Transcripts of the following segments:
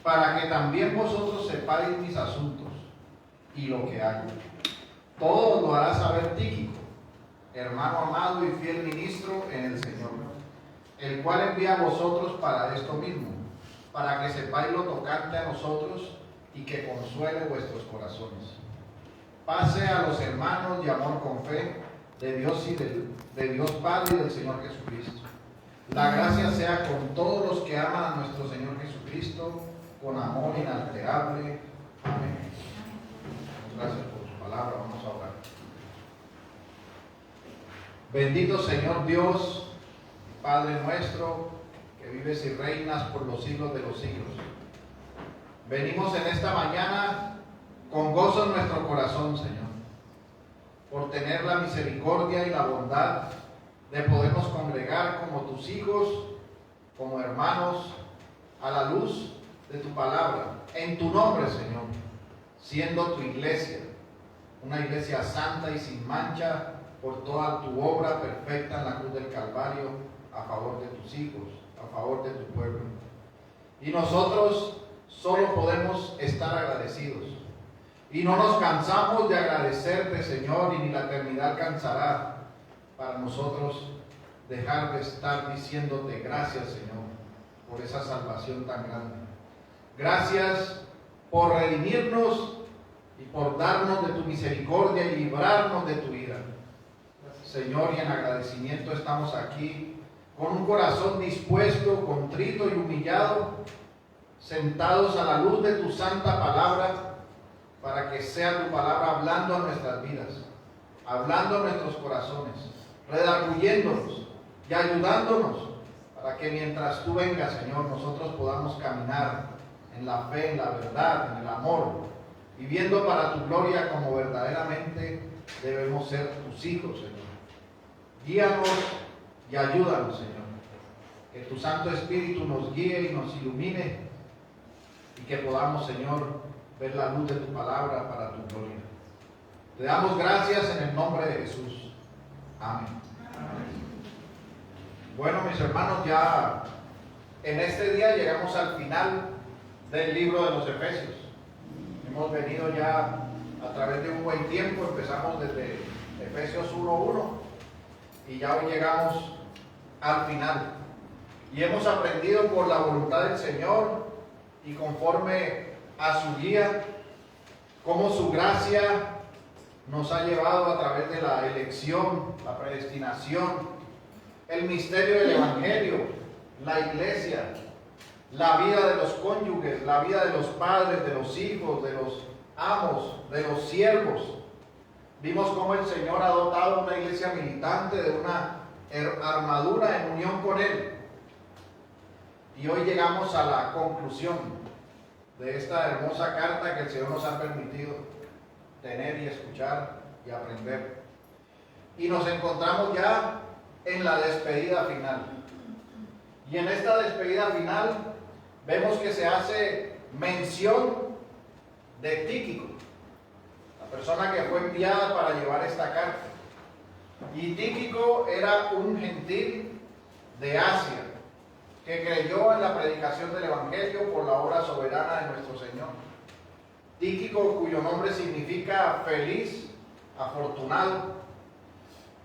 para que también vosotros sepáis mis asuntos y lo que hago. Todo lo hará saber Tíquico, hermano amado y fiel ministro en el Señor, el cual envía a vosotros para esto mismo, para que sepáis lo tocante a nosotros y que consuele vuestros corazones. Pase a los hermanos de amor con fe, de Dios Padre y del Señor Jesucristo. La gracia sea con todos los que aman a nuestro Señor Jesucristo, con amor inalterable. Amén. Gracias por su palabra. Vamos a orar. Bendito Señor Dios, Padre nuestro, que vives y reinas por los siglos de los siglos. Venimos en esta mañana con gozo en nuestro corazón, Señor, por tener la misericordia y la bondad de podernos congregar como tus hijos, como hermanos, a la luz de tu palabra, en tu nombre, Señor, siendo tu iglesia, una iglesia santa y sin mancha, por toda tu obra perfecta en la cruz del Calvario, a favor de tus hijos, a favor de tu pueblo. Y nosotros solo podemos estar agradecidos. Y no nos cansamos de agradecerte, Señor, y ni la eternidad alcanzará para nosotros dejar de estar diciéndote gracias, Señor, por esa salvación tan grande. Gracias por redimirnos y por darnos de tu misericordia y librarnos de tu ira. Señor, y en agradecimiento estamos aquí con un corazón dispuesto, contrito y humillado, sentados a la luz de tu santa palabra, para que sea tu palabra hablando a nuestras vidas, hablando a nuestros corazones, redarguyéndonos y ayudándonos, para que mientras tú vengas, Señor, nosotros podamos caminar en la fe, en la verdad, en el amor, viviendo para tu gloria como verdaderamente debemos ser tus hijos, Señor. Guíanos y ayúdanos, Señor. Que tu Santo Espíritu nos guíe y nos ilumine y que podamos, Señor, ver la luz de tu palabra para tu gloria. Te damos gracias en el nombre de Jesús. Amén. Bueno, mis hermanos, ya en este día llegamos al final del libro de los Efesios. Hemos venido ya a través de un buen tiempo, empezamos desde Efesios 1:1 y ya hoy llegamos al final. Y hemos aprendido por la voluntad del Señor y conforme a su guía, cómo su gracia nos ha llevado a través de la elección, la predestinación, el misterio del Evangelio, la iglesia, la vida de los cónyuges, la vida de los padres, de los hijos, de los amos, de los siervos. Vimos cómo el Señor ha dotado una iglesia militante de una armadura en unión con Él. Y hoy llegamos a la conclusión de esta hermosa carta que el Señor nos ha permitido tener y escuchar y aprender. Y nos encontramos ya en la despedida final. Y en esta despedida final vemos que se hace mención de Tíquico, la persona que fue enviada para llevar esta carta. Y Tíquico era un gentil de Asia que creyó en la predicación del Evangelio por la obra soberana de nuestro Señor. Tíquico, cuyo nombre significa feliz, afortunado,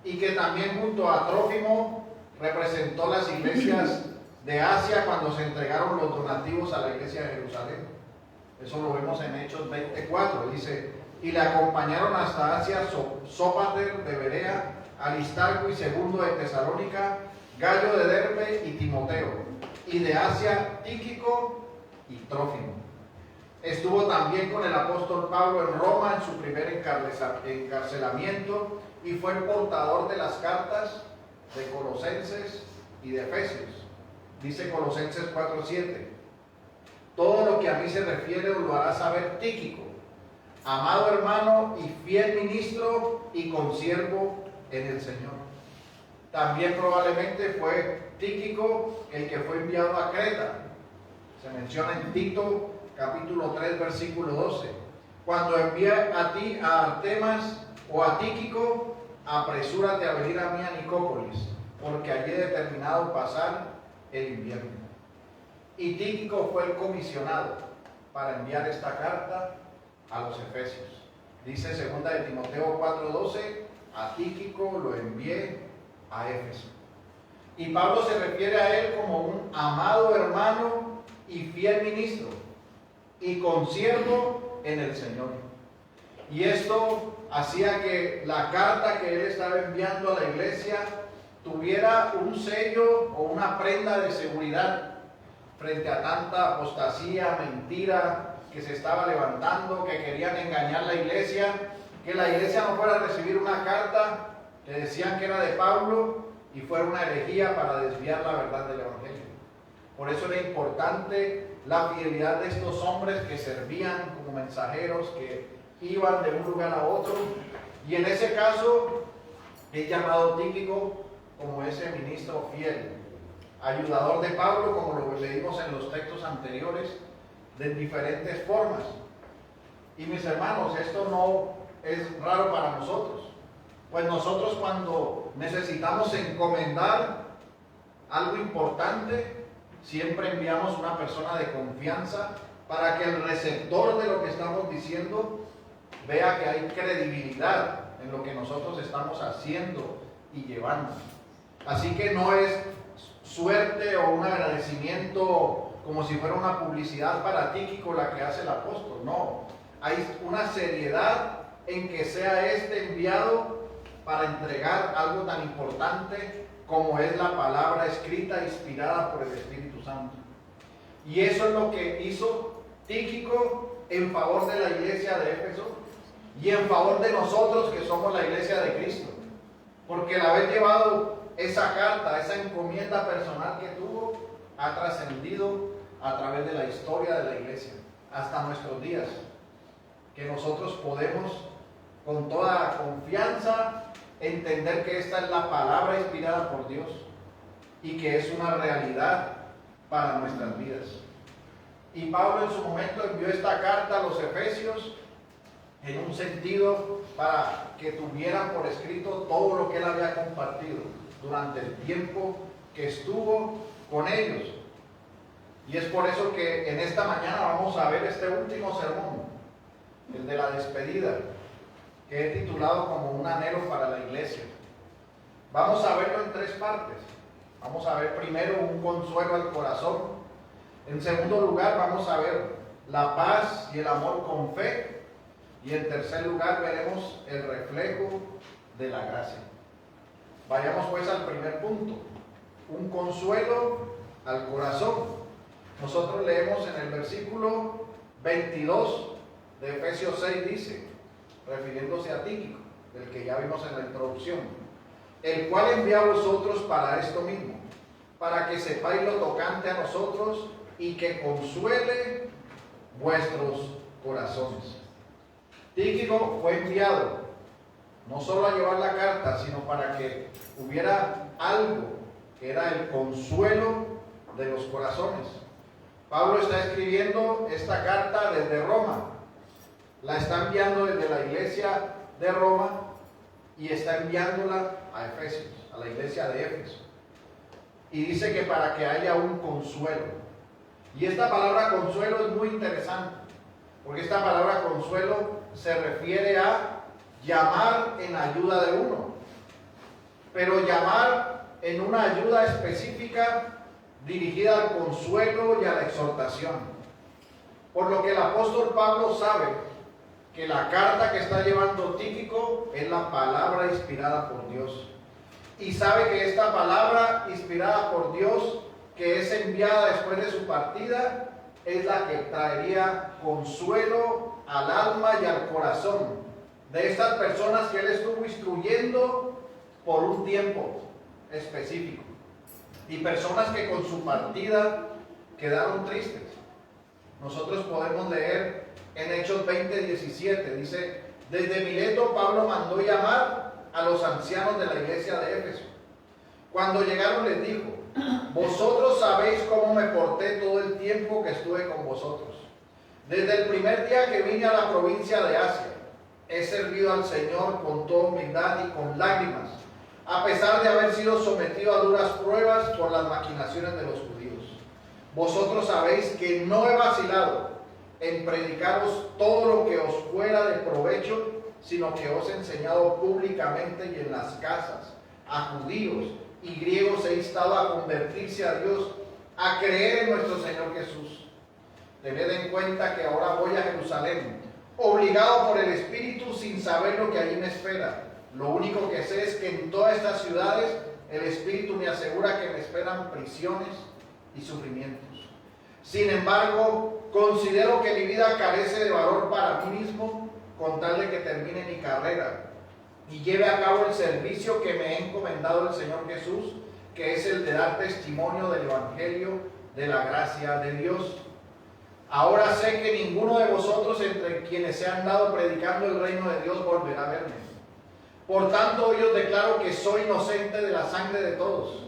y que también junto a Trófimo representó las iglesias de Asia cuando se entregaron los donativos a la iglesia de Jerusalén. Eso lo vemos en Hechos 24, dice: y le acompañaron hasta Asia Sópater de Berea, Aristarco y Segundo de Tesalónica, Gallo de Derbe y Timoteo, y de Asia Tíquico y Trófimo. Estuvo también con el apóstol Pablo en Roma en su primer encarcelamiento y fue el portador de las cartas de Colosenses y de Efesios. Dice Colosenses 4:7: todo lo que a mí se refiere os lo hará saber Tíquico, amado hermano y fiel ministro y consiervo en el Señor. También probablemente fue Tíquico el que fue enviado a Creta. Se menciona en Tito capítulo 3 versículo 12: cuando envíe a ti a Artemas o a Tíquico, apresúrate a venir a mí a Nicópolis, porque allí he determinado pasar el invierno. Y Tíquico fue el comisionado para enviar esta carta a los Efesios. Dice 2 de Timoteo 4:12, a Tíquico lo envié a Éfeso. Y Pablo se refiere a él como un amado hermano y fiel ministro y consiervo en el Señor. Y esto hacía que la carta que él estaba enviando a la iglesia tuviera un sello o una prenda de seguridad frente a tanta apostasía, mentira que se estaba levantando, que querían engañar la iglesia, que la iglesia no fuera a recibir una carta que decían que era de Pablo y fuera una herejía para desviar la verdad del evangelio. Por eso era importante la fidelidad de estos hombres que servían como mensajeros, que iban de un lugar a otro, y en ese caso es llamado Tíquico como ese ministro fiel, ayudador de Pablo, como lo leímos en los textos anteriores, de diferentes formas. Y mis hermanos, esto no es raro para nosotros, pues nosotros cuando necesitamos encomendar algo importante, siempre enviamos una persona de confianza para que el receptor de lo que estamos diciendo vea que hay credibilidad en lo que nosotros estamos haciendo y llevando. Así que no es suerte o un agradecimiento como si fuera una publicidad para Tíquico la que hace el apóstol. No, hay una seriedad en que sea este enviado para entregar algo tan importante como es la palabra escrita inspirada por el Espíritu Santo. Y eso es lo que hizo Tíquico en favor de la iglesia de Éfeso y en favor de nosotros que somos la iglesia de Cristo. Porque el haber llevado esa carta, esa encomienda personal que tuvo, ha trascendido a través de la historia de la iglesia hasta nuestros días. Que nosotros podemos con toda confianza entender que esta es la palabra inspirada por Dios y que es una realidad para nuestras vidas. Y Pablo en su momento envió esta carta a los Efesios en un sentido para que tuvieran por escrito todo lo que él había compartido durante el tiempo que estuvo con ellos. Y es por eso que en esta mañana vamos a ver este último sermón, el de la despedida, que he titulado como un anhelo para la iglesia. Vamos a verlo en tres partes. Vamos a ver primero un consuelo al corazón. En segundo lugar vamos a ver la paz y el amor con fe. Y en tercer lugar veremos el reflejo de la gracia. Vayamos pues al primer punto, un consuelo al corazón. Nosotros leemos en el versículo 22 de Efesios 6, dice, refiriéndose a Tíquico, del que ya vimos en la introducción, el cual envía a vosotros para esto mismo, para que sepáis lo tocante a nosotros y que consuele vuestros corazones. Tíquico fue enviado no solo a llevar la carta, sino para que hubiera algo que era el consuelo de los corazones. Pablo está escribiendo esta carta desde Roma, la está enviando desde la iglesia de Roma y está enviándola a Efesios, a la iglesia de Éfeso. Y dice que para que haya un consuelo. Y esta palabra consuelo es muy interesante, porque esta palabra consuelo se refiere a llamar en ayuda de uno, pero llamar en una ayuda específica dirigida al consuelo y a la exhortación. Por lo que el apóstol Pablo sabe que la carta que está llevando Tíquico es la palabra inspirada por Dios. Y sabe que esta palabra inspirada por Dios, que es enviada después de su partida, es la que traería consuelo al alma y al corazón de estas personas que él estuvo instruyendo por un tiempo específico. Y personas que con su partida quedaron tristes. Nosotros podemos leer en Hechos 20:17, dice, desde Mileto Pablo mandó llamar a los ancianos de la iglesia de Éfeso. Cuando llegaron les dijo, vosotros sabéis cómo me porté todo el tiempo que estuve con vosotros. Desde el primer día que vine a la provincia de Asia, he servido al Señor con toda humildad y con lágrimas, a pesar de haber sido sometido a duras pruebas por las maquinaciones de los judíos. Vosotros sabéis que no he vacilado en predicaros todo lo que os fuera de provecho, sino que os he enseñado públicamente y en las casas, a judíos y griegos he instado a convertirse a Dios, a creer en nuestro Señor Jesús. Tened en cuenta que ahora voy a Jerusalén, obligado por el Espíritu, sin saber lo que allí me espera. Lo único que sé es que en todas estas ciudades el Espíritu me asegura que me esperan prisiones y sufrimientos. Sin embargo, considero que mi vida carece de valor para mí mismo, con tal de que termine mi carrera y lleve a cabo el servicio que me ha encomendado el Señor Jesús, que es el de dar testimonio del Evangelio de la gracia de Dios. Ahora sé que ninguno de vosotros entre quienes se han dado predicando el reino de Dios volverá a verme. Por tanto, hoy os declaro que soy inocente de la sangre de todos,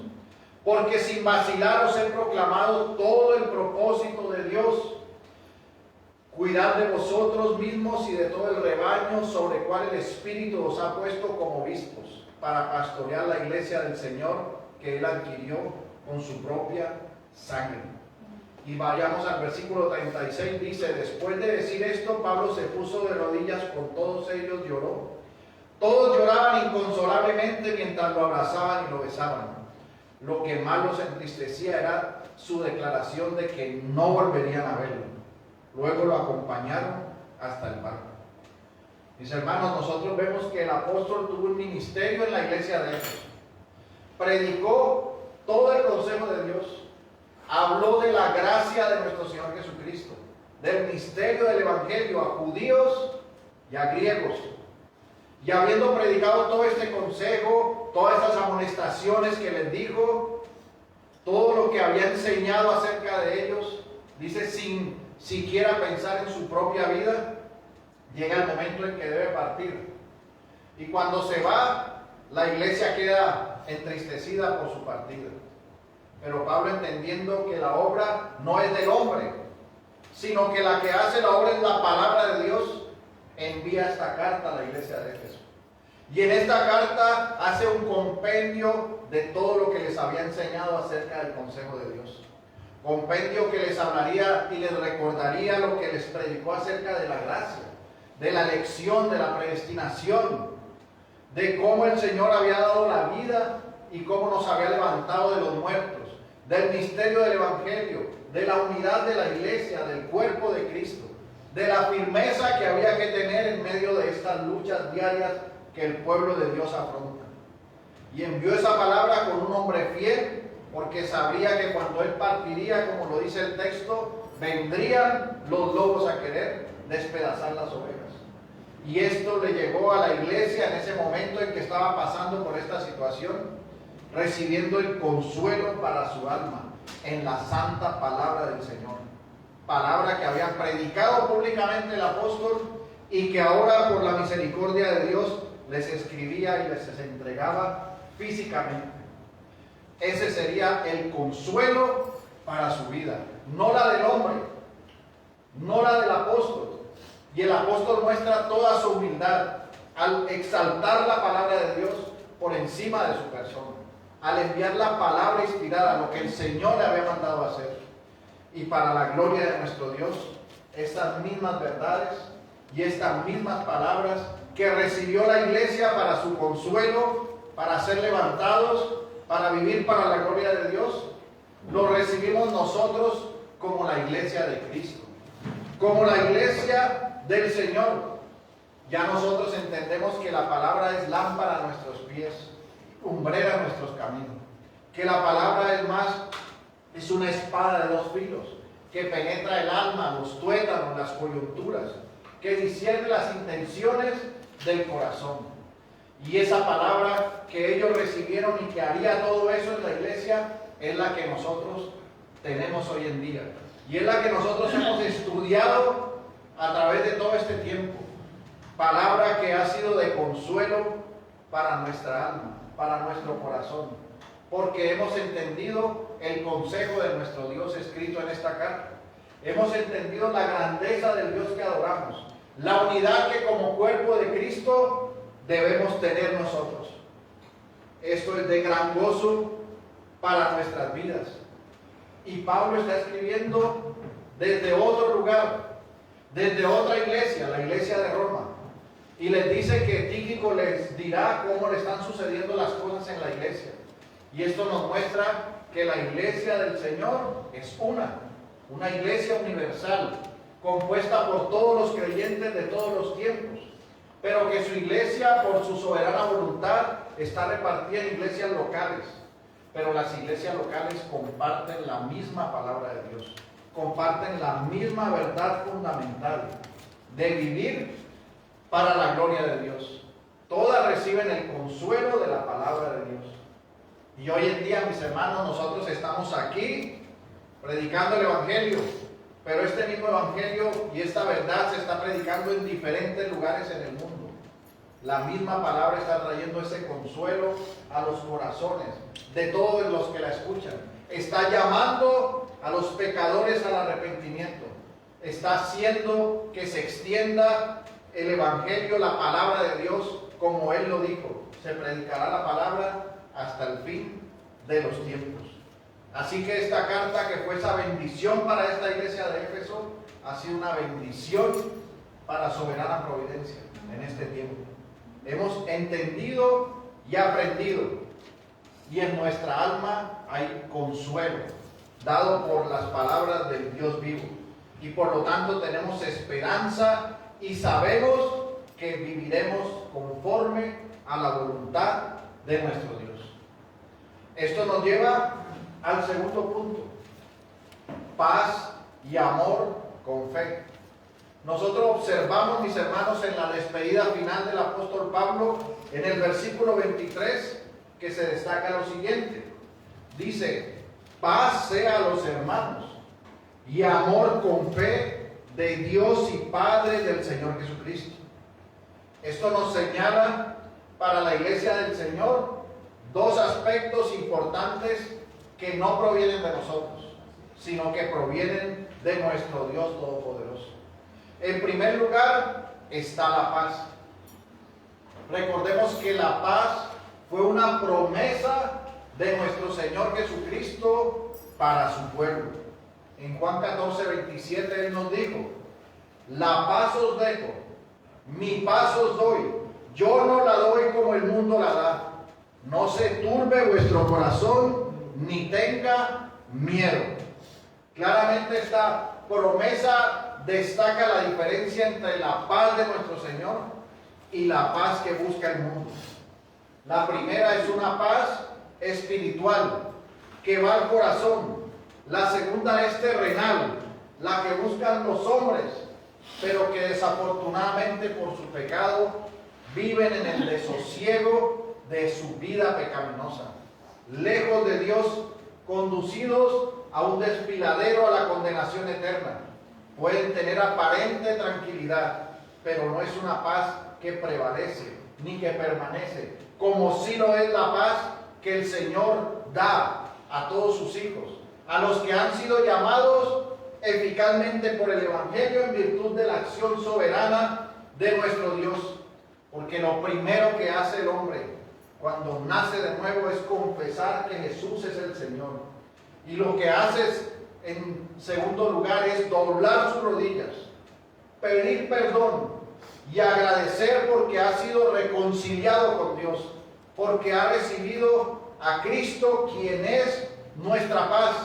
porque sin vacilar os he proclamado todo el propósito de Dios. Cuidad de vosotros mismos y de todo el rebaño sobre el cual el Espíritu os ha puesto como obispos, para pastorear la iglesia del Señor que Él adquirió con su propia sangre. Y vayamos al versículo 36, dice: después de decir esto, Pablo se puso de rodillas con todos ellos, lloró. Todos lloraban inconsolablemente mientras lo abrazaban y lo besaban. Lo que más los entristecía era su declaración de que no volverían a verlo. Luego lo acompañaron hasta el barco. Mis hermanos, nosotros vemos que el apóstol tuvo un ministerio en la iglesia de Éfeso. Predicó todo el consejo de Dios. Habló de la gracia de nuestro Señor Jesucristo, del misterio del Evangelio a judíos y a griegos. Y habiendo predicado todo este consejo, todas estas amonestaciones que les dijo, todo lo que había enseñado acerca de ellos, dice, sin siquiera pensar en su propia vida, llega el momento en que debe partir. Y cuando se va, la iglesia queda entristecida por su partida. Pero Pablo, entendiendo que la obra no es del hombre, sino que la que hace la obra es la palabra de Dios, envía esta carta a la iglesia de Éfeso. Y en esta carta hace un compendio de todo lo que les había enseñado acerca del consejo de Dios. Compendio que les hablaría y les recordaría lo que les predicó acerca de la gracia, de la elección, de la predestinación, de cómo el Señor había dado la vida y cómo nos había levantado de los muertos, del misterio del Evangelio, de la unidad de la iglesia, del cuerpo de Cristo, de la firmeza que había que tener en medio de estas luchas diarias que el pueblo de Dios afronta. Y envió esa palabra con un hombre fiel, porque sabría que cuando él partiría, como lo dice el texto, vendrían los lobos a querer despedazar las ovejas. Y esto le llegó a la iglesia en ese momento en que estaba pasando por esta situación, recibiendo el consuelo para su alma en la santa palabra del Señor. Palabra que había predicado públicamente el apóstol y que ahora, por la misericordia de Dios, les escribía y les entregaba físicamente. Ese sería el consuelo para su vida, no la del hombre, no la del apóstol. Y el apóstol muestra toda su humildad al exaltar la palabra de Dios por encima de su persona, al enviar la palabra inspirada, lo que el Señor le había mandado hacer. Y para la gloria de nuestro Dios, estas mismas verdades y estas mismas palabras que recibió la iglesia para su consuelo, para ser levantados, para vivir para la gloria de Dios, lo recibimos nosotros como la iglesia de Cristo, como la iglesia del Señor. Ya nosotros entendemos que la palabra es lámpara a nuestros pies, lumbrera a nuestros caminos, que la palabra es una espada de dos filos, que penetra el alma, los tuétanos, las coyunturas, que discierne las intenciones del corazón. Y esa palabra que ellos recibieron y que haría todo eso en la iglesia es la que nosotros tenemos hoy en día. Y es la que nosotros hemos estudiado a través de todo este tiempo. Palabra que ha sido de consuelo para nuestra alma, para nuestro corazón. Porque hemos entendido el consejo de nuestro Dios escrito en esta carta. Hemos entendido la grandeza del Dios que adoramos. La unidad que como cuerpo de Cristo debemos tener nosotros. Esto es de gran gozo para nuestras vidas. Y Pablo está escribiendo desde otro lugar. desde otra iglesia, la iglesia de Roma, y les dice que Tíquico les dirá cómo le están sucediendo las cosas en la iglesia. Y esto nos muestra que la iglesia del Señor es una iglesia universal, compuesta por todos los creyentes de todos los tiempos, pero que su iglesia, por su soberana voluntad, está repartida en iglesias locales. Pero las iglesias locales comparten la misma palabra de Dios, comparten la misma verdad fundamental de vivir para la gloria de Dios. Todas reciben el consuelo de la palabra de Dios. Y hoy en día, mis hermanos, nosotros estamos aquí predicando el Evangelio, pero este mismo Evangelio y esta verdad se está predicando en diferentes lugares en el mundo. La misma palabra está trayendo ese consuelo a los corazones de todos los que la escuchan. Está llamando a los pecadores al arrepentimiento. Está haciendo que se extienda el Evangelio, la palabra de Dios, como Él lo dijo. Se predicará la palabra hasta el fin de los tiempos. Así que esta carta, que fue esa bendición para esta iglesia de Éfeso, ha sido una bendición para soberana providencia en este tiempo. Hemos entendido y aprendido, y en nuestra alma hay consuelo dado por las palabras del Dios vivo, y por lo tanto tenemos esperanza y sabemos que viviremos conforme a la voluntad de nuestro Dios. Esto nos lleva al segundo punto: paz y amor con fe. Nosotros observamos, mis hermanos, en la despedida final del apóstol Pablo, en el versículo 23, que se destaca lo siguiente. Dice: paz sea a los hermanos y amor con fe de Dios y Padre del Señor Jesucristo. Esto nos señala para la iglesia del Señor dos aspectos importantes que no provienen de nosotros, sino que provienen de nuestro Dios Todopoderoso. En primer lugar está la paz. Recordemos que la paz fue una promesa de nuestro Señor Jesucristo para su pueblo. En Juan 14:27 Él nos dijo: la paz os dejo, mi paz os doy, yo no la doy como el mundo la da. No se turbe vuestro corazón, ni tenga miedo. Claramente esta promesa destaca la diferencia entre la paz de nuestro Señor y la paz que busca el mundo. La primera es una paz espiritual que va al corazón. La segunda es terrenal, la que buscan los hombres, pero que desafortunadamente por su pecado viven en el desosiego de su vida pecaminosa, lejos de Dios, conducidos a un desfiladero a la condenación eterna. Pueden tener aparente tranquilidad, pero no es una paz que prevalece ni que permanece, como sí lo es la paz que el Señor da a todos sus hijos, a los que han sido llamados eficazmente por el Evangelio en virtud de la acción soberana de nuestro Dios. Porque lo primero que hace el hombre cuando nace de nuevo es confesar que Jesús es el Señor. Y lo que hace en segundo lugar es doblar sus rodillas, pedir perdón y agradecer porque ha sido reconciliado con Dios, porque ha recibido a Cristo, quien es nuestra paz.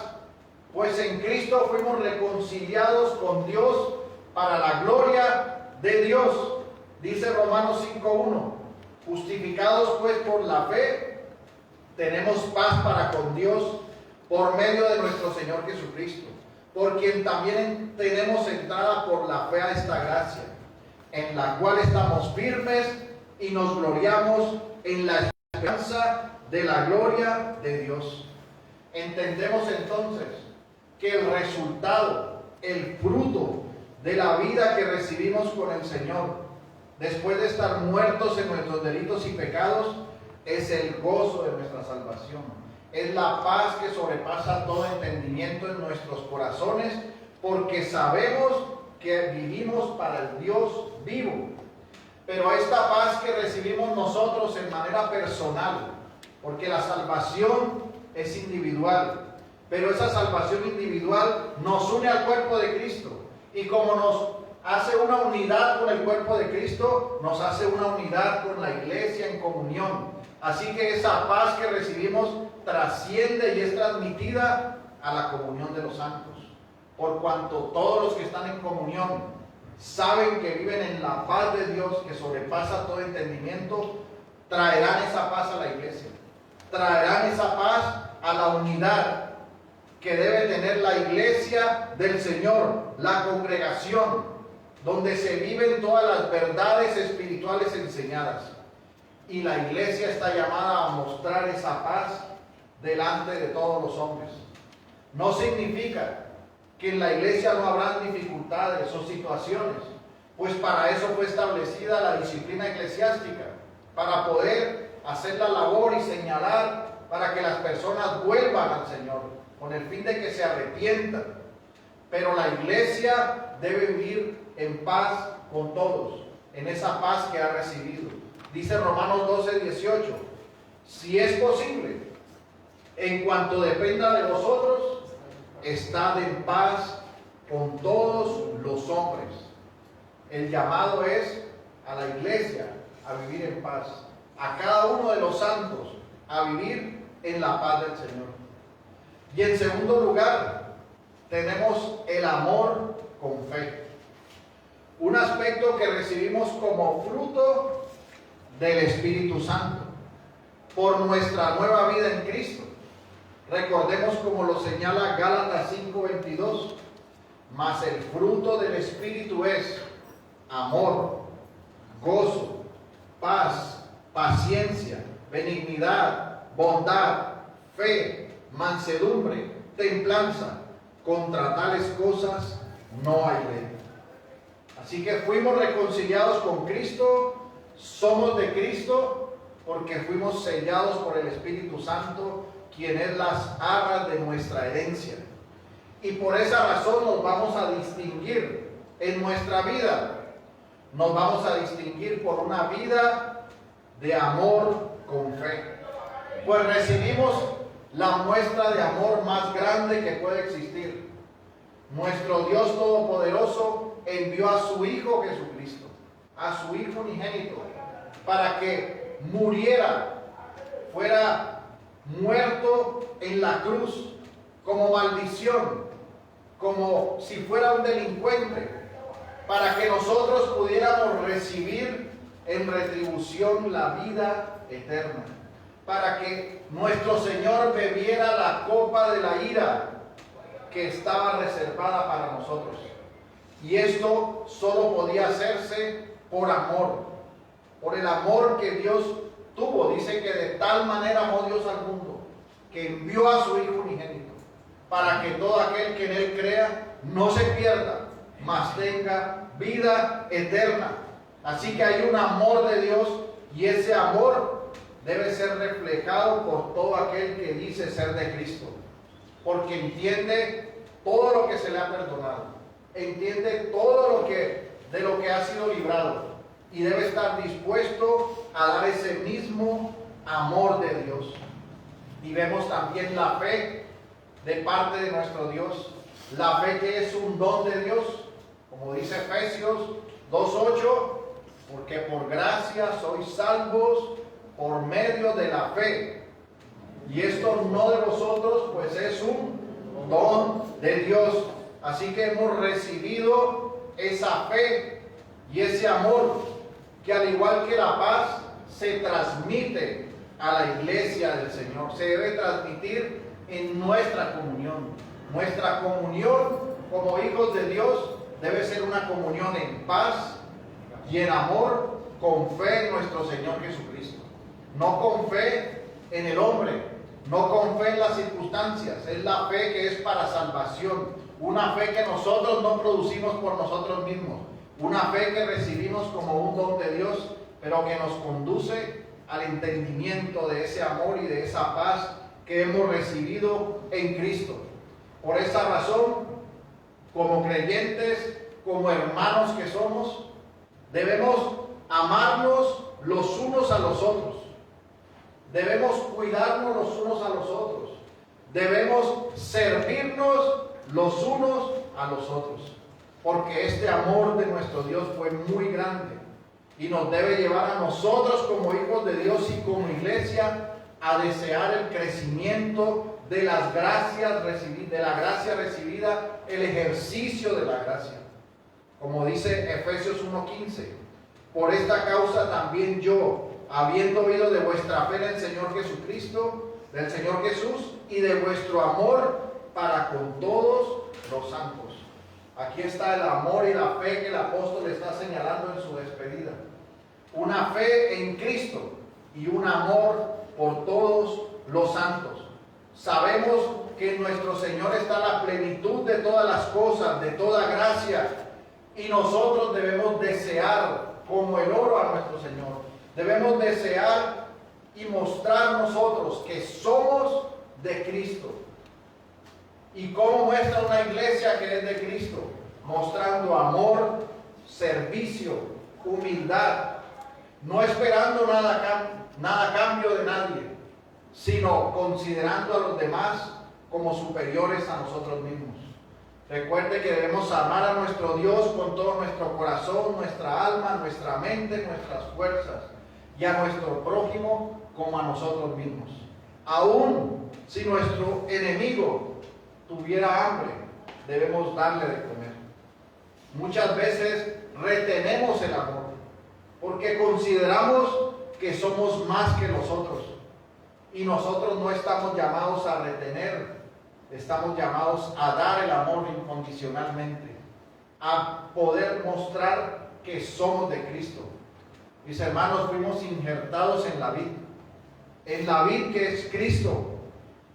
Pues en Cristo fuimos reconciliados con Dios para la gloria de Dios. Dice Romanos 5:1: justificados pues por la fe, tenemos paz para con Dios por medio de nuestro Señor Jesucristo, por quien también tenemos entrada por la fe a esta gracia, en la cual estamos firmes y nos gloriamos en la esperanza de la gloria de Dios. Entendemos entonces que el resultado, el fruto de la vida que recibimos con el Señor, después de estar muertos en nuestros delitos y pecados, es el gozo de nuestra salvación. Es la paz que sobrepasa todo entendimiento en nuestros corazones, porque sabemos que vivimos para el Dios vivo. Pero esta paz que recibimos nosotros en manera personal, porque la salvación es individual, pero esa salvación individual nos une al cuerpo de Cristo. Y como nos hace una unidad con el cuerpo de Cristo, nos hace una unidad con la iglesia en comunión. Así que esa paz que recibimos trasciende y es transmitida a la comunión de los santos. Por cuanto todos los que están en comunión saben que viven en la paz de Dios que sobrepasa todo entendimiento, traerán esa paz a la iglesia. Traerán esa paz a la unidad que debe tener la iglesia del Señor, la congregación, donde se viven todas las verdades espirituales enseñadas. Y la iglesia está llamada a mostrar esa paz delante de todos los hombres. No significa que en la iglesia no habrán dificultades o situaciones, pues para eso fue establecida la disciplina eclesiástica, para poder hacer la labor y señalar para que las personas vuelvan al Señor, con el fin de que se arrepientan. Pero la iglesia debe vivir en paz con todos, en esa paz que ha recibido. Dice Romanos 12:18, si es posible, en cuanto dependa de vosotros, estad en paz con todos los hombres. El llamado es a la iglesia a vivir en paz, a cada uno de los santos a vivir en la paz del Señor. Y en segundo lugar, tenemos el amor con fe. Un aspecto que recibimos como fruto del Espíritu Santo por nuestra nueva vida en Cristo. Recordemos como lo señala Gálatas 5:22, mas el fruto del Espíritu es amor, gozo, paz, paciencia, benignidad, bondad, fe, mansedumbre, templanza. Contra tales cosas no hay ley. Así que fuimos reconciliados con Cristo, somos de Cristo, porque fuimos sellados por el Espíritu Santo, quien es las arras de nuestra herencia. Y por esa razón nos vamos a distinguir en nuestra vida. Nos vamos a distinguir por una vida de amor con fe. Pues recibimos la muestra de amor más grande que puede existir. Nuestro Dios Todopoderoso envió a su Hijo Jesucristo, a su Hijo unigénito, para que muriera, fuera muerto en la cruz como maldición, como si fuera un delincuente, para que nosotros pudiéramos recibir en retribución la vida eterna, para que nuestro Señor bebiera la copa de la ira que estaba reservada para nosotros. Y esto solo podía hacerse por amor, por el amor que Dios tuvo. Dice que de tal manera amó Dios al mundo, que envió a su Hijo unigénito, para que todo aquel que en Él crea no se pierda, mas tenga vida eterna. Así que hay un amor de Dios, y ese amor debe ser reflejado por todo aquel que dice ser de Cristo, porque entiende todo lo que se le ha perdonado, entiende todo de lo que ha sido librado, y debe estar dispuesto a dar ese mismo amor de Dios. Y vemos también la fe de parte de nuestro Dios, la fe que es un don de Dios, como dice Efesios 2:8, porque por gracia sois salvos por medio de la fe, y esto no de vosotros, pues es un don de Dios. Así que hemos recibido esa fe y ese amor que, al igual que la paz, se transmite a la iglesia del Señor, se debe transmitir en nuestra comunión. Nuestra comunión como hijos de Dios debe ser una comunión en paz y en amor, con fe en nuestro Señor Jesucristo. No con fe en el hombre, no con fe en las circunstancias. Es la fe que es para salvación, una fe que nosotros no producimos por nosotros mismos, una fe que recibimos como un don de Dios, pero que nos conduce al entendimiento de ese amor y de esa paz que hemos recibido en Cristo. Por esta razón, como creyentes, como hermanos que somos, debemos amarnos los unos a los otros. Debemos cuidarnos los unos a los otros. Debemos servirnos los unos a los otros. porque este amor de nuestro Dios fue muy grande y nos debe llevar a nosotros como hijos de Dios y como iglesia a desear el crecimiento de las gracias de la gracia recibida, el ejercicio de la gracia. Como dice Efesios 1:15, por esta causa también yo, habiendo oído de vuestra fe en el Señor Jesucristo, del Señor Jesús, y de vuestro amor para con todos los santos. Aquí está el amor y la fe que el apóstol está señalando en su despedida. Una fe en Cristo y un amor por todos los santos. Sabemos que en nuestro Señor está la plenitud de todas las cosas, de toda gracia, y nosotros debemos desear como el oro a nuestro Señor. Debemos desear y mostrar nosotros que somos de Cristo. ¿Y cómo muestra una iglesia que es de Cristo? Mostrando amor, servicio, humildad, no esperando nada a cambio de nadie, sino considerando a los demás como superiores a nosotros mismos. Recuerde que debemos amar a nuestro Dios con todo nuestro corazón, nuestra alma, nuestra mente, nuestras fuerzas, y a nuestro prójimo como a nosotros mismos. Aún si nuestro enemigo tuviera hambre, debemos darle de comer. Muchas veces retenemos el amor porque consideramos que somos más que nosotros, y nosotros no estamos llamados a retener, estamos llamados a dar el amor incondicionalmente, a poder mostrar que somos de Cristo. Mis hermanos, fuimos injertados en la vid que es Cristo,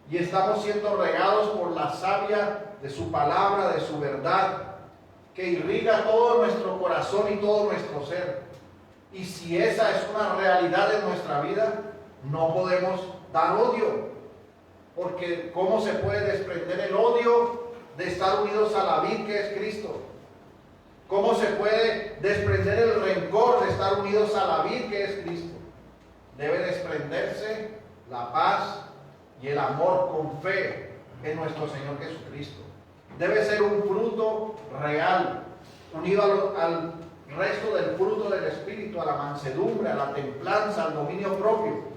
y estamos siendo regados por la savia de su palabra, de su verdad, que irriga todo nuestro corazón y todo nuestro ser. Y si esa es una realidad en nuestra vida, no podemos dar odio, porque ¿cómo se puede desprender el odio de estar unidos a la vid que es Cristo? ¿Cómo se puede desprender el rencor de estar unidos a la vid que es Cristo? Debe desprenderse la paz y el amor con fe en nuestro Señor Jesucristo. Debe ser un fruto real, unido al resto del fruto del Espíritu, a la mansedumbre, a la templanza, al dominio propio.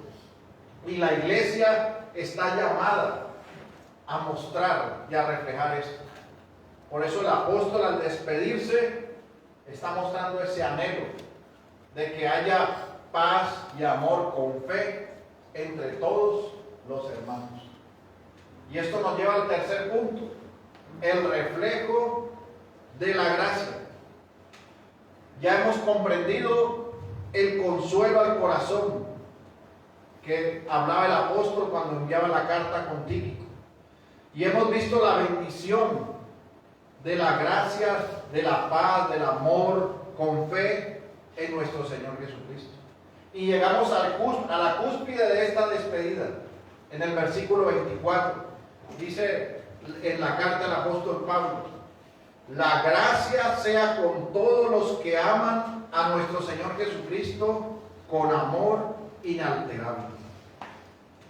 Y la iglesia está llamada a mostrar y a reflejar esto. Por eso el apóstol, al despedirse, está mostrando ese anhelo de que haya paz y amor con fe entre todos los hermanos. Y esto nos lleva al tercer punto, el reflejo de la gracia. Ya hemos comprendido el consuelo al corazón que hablaba el apóstol cuando enviaba la carta con Tíquico. Y hemos visto la bendición de la gracia, de la paz, del amor, con fe en nuestro Señor Jesucristo. Y llegamos a la cúspide de esta despedida, en el versículo 24. Dice en la carta del apóstol Pablo: la gracia sea con todos los que aman a nuestro Señor Jesucristo con amor inalterable.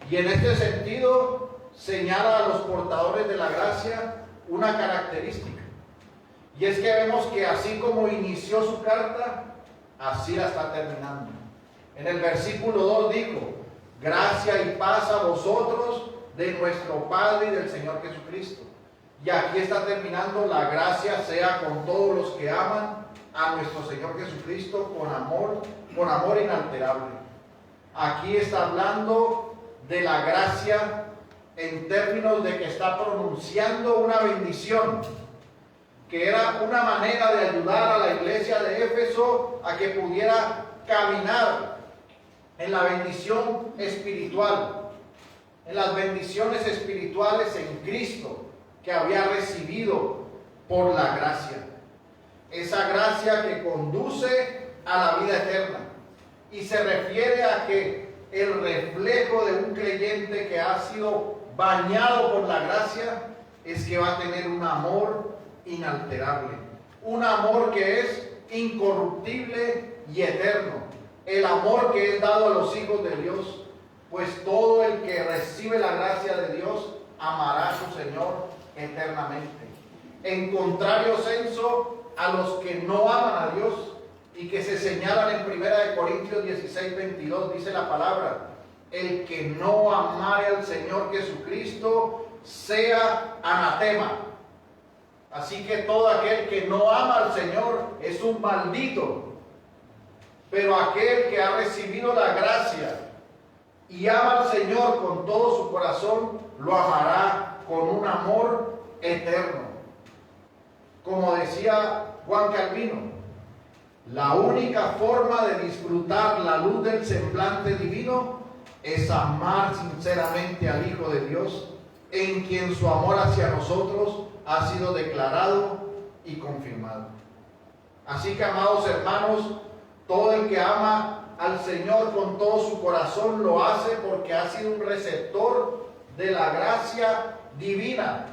Y en este sentido señala a los portadores de la gracia una característica. Y es que vemos que así como inició su carta, así la está terminando. En el versículo 2 dijo: gracia y paz a vosotros de nuestro Padre y del Señor Jesucristo. Y aquí está terminando: la gracia sea con todos los que aman a nuestro Señor Jesucristo con amor inalterable. Aquí está hablando de la gracia en términos de que está pronunciando una bendición, que era una manera de ayudar a la iglesia de Éfeso a que pudiera caminar en la bendición espiritual, en las bendiciones espirituales en Cristo que había recibido por la gracia. Esa gracia que conduce a la vida eterna. Y se refiere a que el reflejo de un creyente que ha sido bañado por la gracia es que va a tener un amor inalterable. Un amor que es incorruptible y eterno. El amor que es dado a los hijos de Dios. Pues todo el que recibe la gracia de Dios amará a su Señor eternamente. En contrario senso, a los que no aman a Dios y que se señalan en 1 Corintios 16:22, dice la palabra: el que no amare al Señor Jesucristo sea anatema. Así que todo aquel que no ama al Señor es un maldito. Pero aquel que ha recibido la gracia y ama al Señor con todo su corazón, lo amará con un amor eterno. Como decía Juan Calvino, la única forma de disfrutar la luz del semblante divino es amar sinceramente al Hijo de Dios, en quien su amor hacia nosotros ha sido declarado y confirmado. Así que, amados hermanos, todo el que ama al Señor con todo su corazón lo hace porque ha sido un receptor de la gracia divina.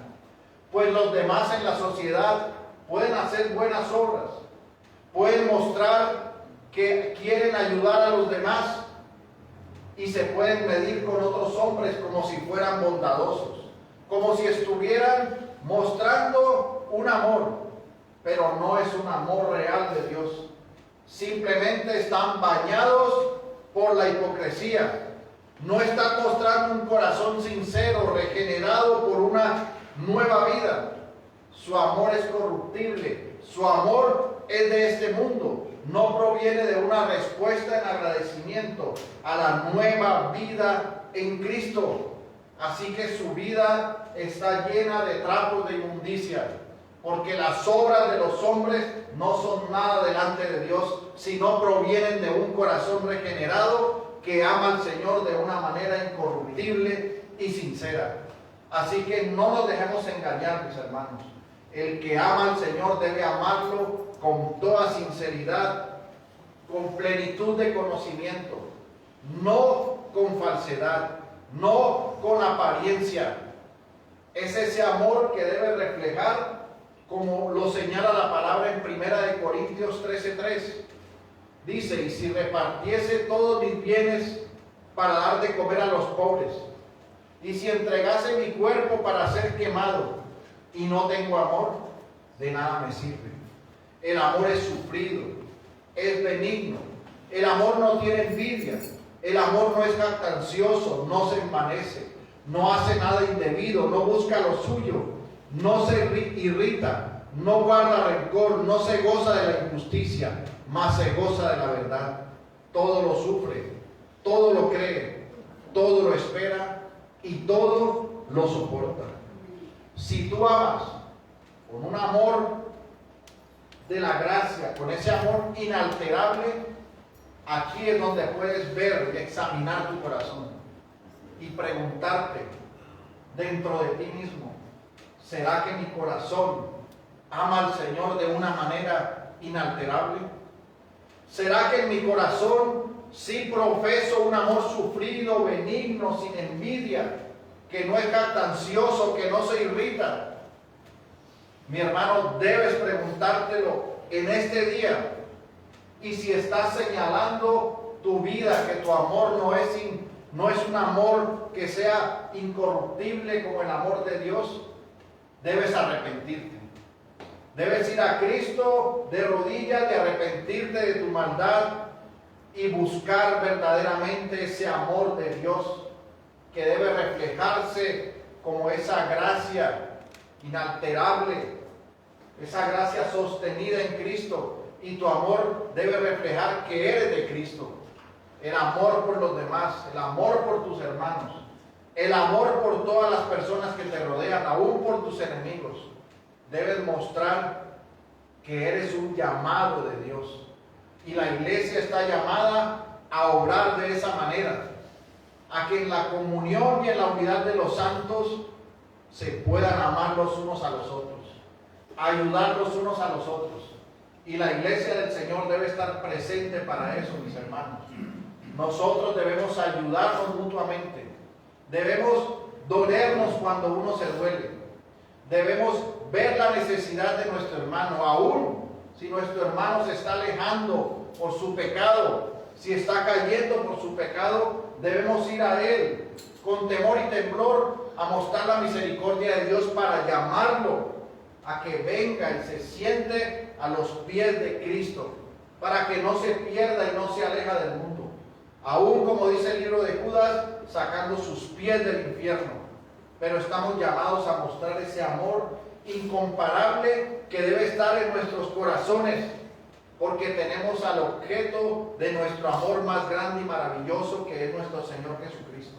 Pues los demás en la sociedad pueden hacer buenas obras, pueden mostrar que quieren ayudar a los demás y se pueden medir con otros hombres como si fueran bondadosos, como si estuvieran mostrando un amor, pero no es un amor real de Dios. Simplemente están bañados por la hipocresía. No están mostrando un corazón sincero, regenerado por una nueva vida. Su amor es corruptible. Su amor es de este mundo. No proviene de una respuesta en agradecimiento a la nueva vida en Cristo. Así que su vida está llena de trapos de inmundicia, porque las obras de los hombres no son nada delante de Dios, sino provienen de un corazón regenerado que ama al Señor de una manera incorruptible y sincera. Así que no nos dejemos engañar, mis hermanos. El que ama al Señor debe amarlo con toda sinceridad, con plenitud de conocimiento, no con falsedad, no con apariencia. Es ese amor que debe reflejar, como lo señala la palabra en 1 Corintios 13:3. Dice: y si repartiese todos mis bienes para dar de comer a los pobres, y si entregase mi cuerpo para ser quemado, y no tengo amor, de nada me sirve. El amor es sufrido, es benigno. El amor no tiene envidia. El amor no es jactancioso, no se envanece, no hace nada indebido, no busca lo suyo, no se irrita, no guarda rencor, no se goza de la injusticia, mas se goza de la verdad. Todo lo sufre, todo lo cree, todo lo espera y todo lo soporta. Si tú amas con un amor de la gracia, con ese amor inalterable, aquí es donde puedes ver y examinar tu corazón y preguntarte dentro de ti mismo: ¿será que mi corazón ama al Señor de una manera inalterable? ¿Será que en mi corazón sí profeso un amor sufrido, benigno, sin envidia, que no es jactancioso, que no se irrita? Mi hermano, debes preguntártelo en este día. Y si estás señalando tu vida, que tu amor no es un amor que sea incorruptible como el amor de Dios, debes arrepentirte. Debes ir a Cristo de rodillas y arrepentirte de tu maldad y buscar verdaderamente ese amor de Dios que debe reflejarse como esa gracia inalterable, esa gracia sostenida en Cristo. Y tu amor debe reflejar que eres de Cristo. El amor por los demás, el amor por tus hermanos, el amor por todas las personas que te rodean, aún por tus enemigos. Debes mostrar que eres un llamado de Dios. Y la iglesia está llamada a obrar de esa manera, a que en la comunión y en la unidad de los santos se puedan amar los unos a los otros, ayudar los unos a los otros. Y la iglesia del Señor debe estar presente para eso, mis hermanos. Nosotros debemos ayudarnos mutuamente. Debemos dolernos cuando uno se duele. Debemos ver la necesidad de nuestro hermano, aún si nuestro hermano se está alejando por su pecado, si está cayendo por su pecado, debemos ir a él con temor y temblor a mostrar la misericordia de Dios para llamarlo a que venga y se siente a los pies de Cristo, para que no se pierda y no se aleja del mundo. Aún como dice el libro de Judas, sacando sus pies del infierno. Pero estamos llamados a mostrar ese amor incomparable que debe estar en nuestros corazones, porque tenemos al objeto de nuestro amor más grande y maravilloso, que es nuestro Señor Jesucristo.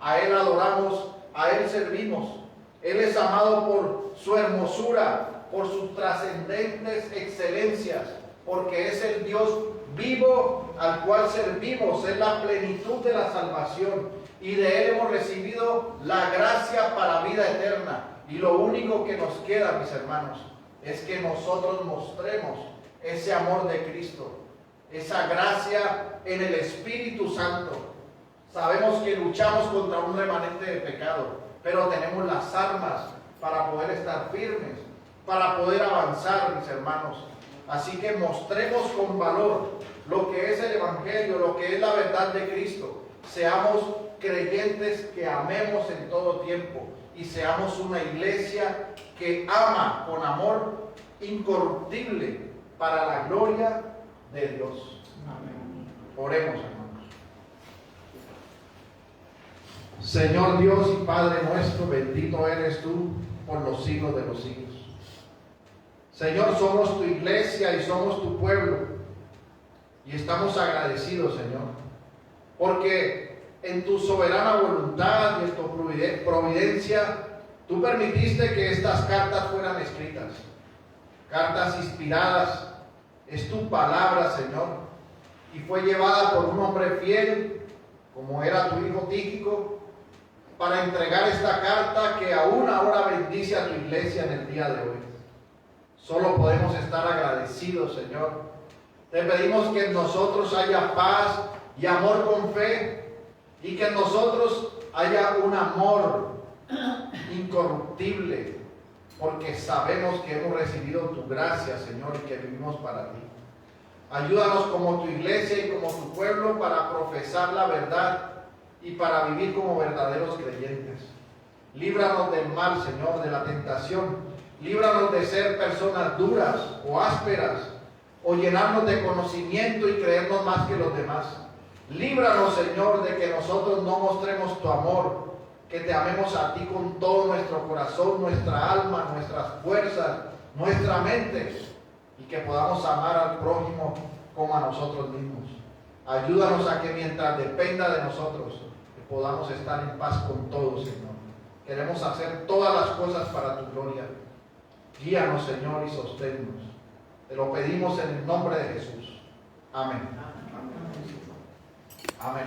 A Él adoramos, a Él servimos. Él es amado por su hermosura, por sus trascendentes excelencias, porque es el Dios vivo al cual servimos, es la plenitud de la salvación, y de Él hemos recibido la gracia para vida eterna. Y lo único que nos queda, mis hermanos, es que nosotros mostremos ese amor de Cristo, esa gracia en el Espíritu Santo. Sabemos que luchamos contra un remanente de pecado, pero tenemos las armas para poder estar firmes, para poder avanzar, mis hermanos. Así que mostremos con valor lo que es el Evangelio, lo que es la verdad de Cristo. Seamos creyentes que amemos en todo tiempo y seamos una iglesia que ama con amor incorruptible para la gloria de Dios. Amén. Oremos, hermanos. Señor Dios y Padre nuestro, bendito eres tú por los siglos de los siglos. Señor, somos tu iglesia y somos tu pueblo, y estamos agradecidos, Señor, porque en tu soberana voluntad y en tu providencia, tú permitiste que estas cartas fueran escritas, cartas inspiradas. Es tu palabra, Señor, y fue llevada por un hombre fiel, como era tu hijo Tíquico, para entregar esta carta que aún ahora bendice a tu iglesia en el día de hoy. Solo podemos estar agradecidos, Señor. Te pedimos que en nosotros haya paz y amor con fe, y que en nosotros haya un amor incorruptible, porque sabemos que hemos recibido tu gracia, Señor, y que vivimos para ti. Ayúdanos como tu iglesia y como tu pueblo para profesar la verdad y para vivir como verdaderos creyentes. Líbranos del mal, Señor, de la tentación. Líbranos de ser personas duras o ásperas, o llenarnos de conocimiento y creernos más que los demás. Líbranos, Señor, de que nosotros no mostremos tu amor, que te amemos a ti con todo nuestro corazón, nuestra alma, nuestras fuerzas, nuestra mente, y que podamos amar al prójimo como a nosotros mismos. Ayúdanos a que mientras dependa de nosotros, que podamos estar en paz con todos, Señor. Queremos hacer todas las cosas para tu gloria. Guíanos, Señor, y sosténnos. Te lo pedimos en el nombre de Jesús. Amén. Amén.